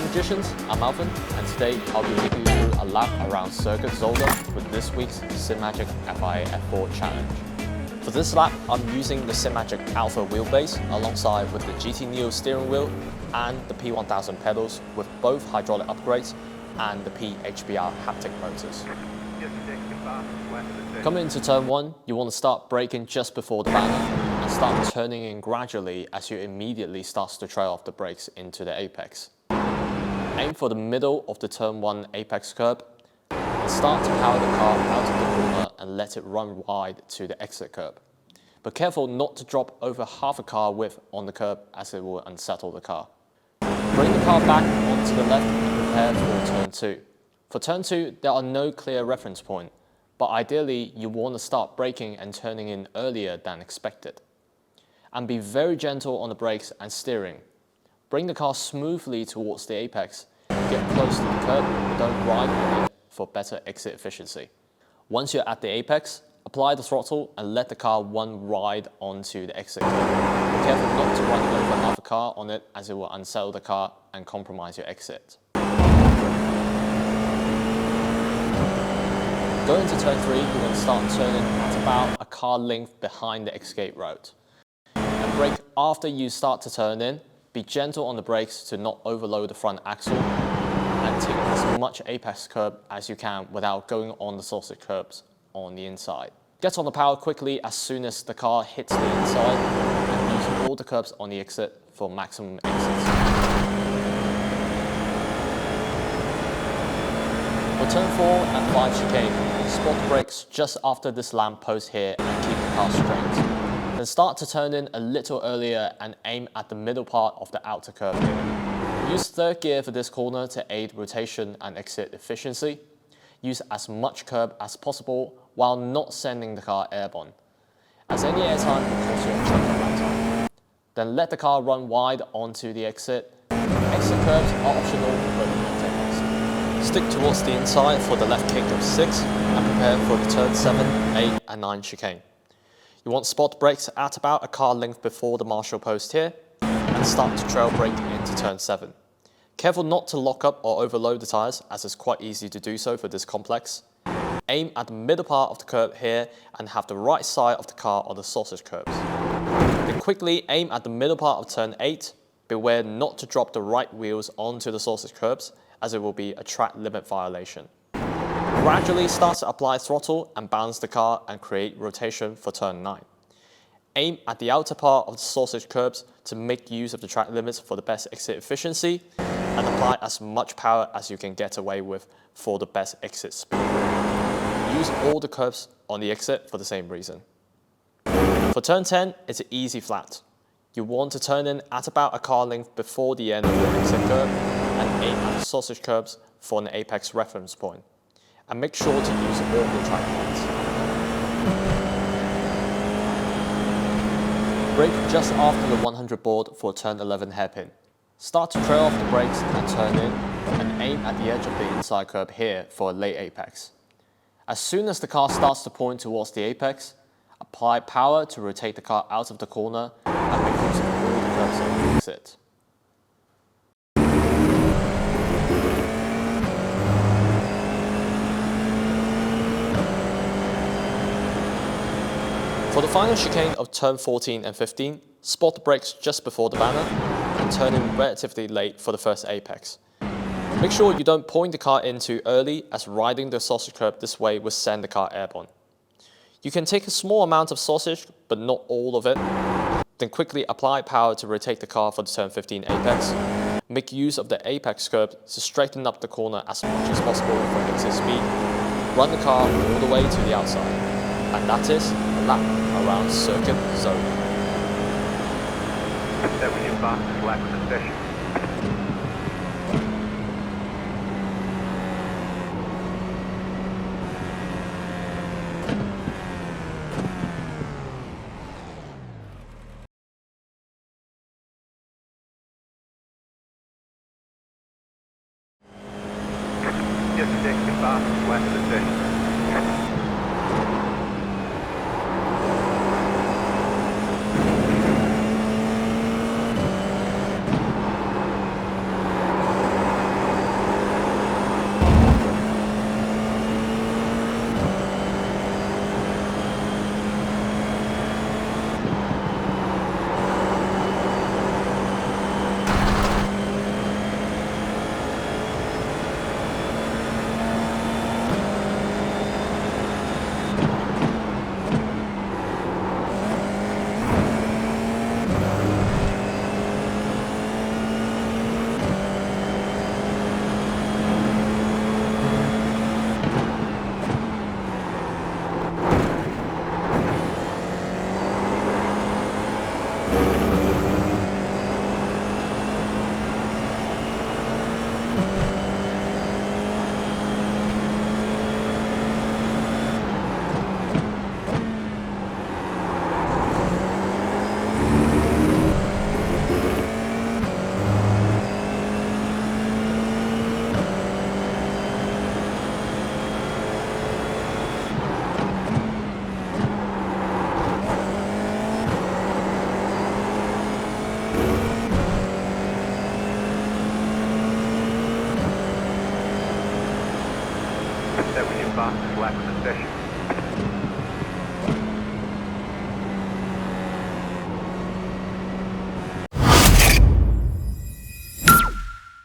Magicians, I'm Alvin, and today I'll be taking you through a lap around Circuit Zolder with this week's SIMAGIC FIA F4 challenge. For this lap, I'm using the SIMAGIC Alpha wheelbase alongside with the GT Neo steering wheel and the P1000 pedals with both hydraulic upgrades and the PHBR haptic motors. Coming into turn 1, you want to start braking just before the banner and start turning in gradually as you immediately start to trail off the brakes into the apex. Aim for the middle of the turn 1 apex curb and start to power the car out of the corner and let it run wide to the exit curb. But careful not to drop over half a car width on the curb as it will unsettle the car. Bring the car back onto the left and prepare for turn 2. For turn 2, there are no clear reference point, but ideally you want to start braking and turning in earlier than expected. And be very gentle on the brakes and steering. Bring the car smoothly towards the apex, get close to the curb, but don't ride on it for better exit efficiency. Once you're at the apex, apply the throttle and let the car one ride onto the exit curb. Be careful not to run over half a car on it as it will unsettle the car and compromise your exit. Going to turn 3, you're going to start turning at about a car length behind the escape road. And brake after you start to turn in. Be gentle on the brakes to not overload the front axle and take as much apex curb as you can without going on the sausage curbs on the inside. Get on the power quickly as soon as the car hits the inside and use all the curbs on the exit for maximum exits. For turn 4 and 5 chicane, spot the brakes just after this lamp post here and keep the car straight. Then start to turn in a little earlier and aim at the middle part of the outer curve here. Use third gear for this corner to aid rotation and exit efficiency. Use as much curb as possible while not sending the car airborne, as any airtime will cause you a choke at that time. Then let the car run wide onto the exit. Exit curbs are optional but not a must. Stick towards the inside for the left kick of 6 and prepare for the turn 7, 8 and 9 chicane. You want spot brakes at about a car length before the marshal post here and start to trail brake into turn 7. Careful not to lock up or overload the tyres as it's quite easy to do so for this complex. Aim at the middle part of the curb here and have the right side of the car on the sausage curbs. Then quickly aim at the middle part of turn 8. Beware not to drop the right wheels onto the sausage curbs as it will be a track limit violation. Gradually start to apply throttle and balance the car and create rotation for turn 9. Aim at the outer part of the sausage curbs to make use of the track limits for the best exit efficiency and apply as much power as you can get away with for the best exit speed. Use all the curbs on the exit for the same reason. For turn 10, it's an easy flat. You want to turn in at about a car length before the end of the exit curb and aim at the sausage curbs for an apex reference point. And make sure to use all the track points. Brake just after the 100 board for turn 11 hairpin. Start to trail off the brakes and turn in and aim at the edge of the inside curb here for a late apex. As soon as the car starts to point towards the apex, apply power to rotate the car out of the corner and make use of all the curbs on the exit. For the final chicane of turn 14 and 15, spot the brakes just before the banner and turn in relatively late for the first apex. Make sure you don't point the car in too early as riding the sausage curb this way will send the car airborne. You can take a small amount of sausage but not all of it. Then quickly apply power to rotate the car for the turn 15 apex. Make use of the apex curb to straighten up the corner as much as possible for exit speed. Run the car all the way to the outside. And that is a lap around Circuit Zolder. That was your fastest lap of the session. Just the second fastest lap of the session.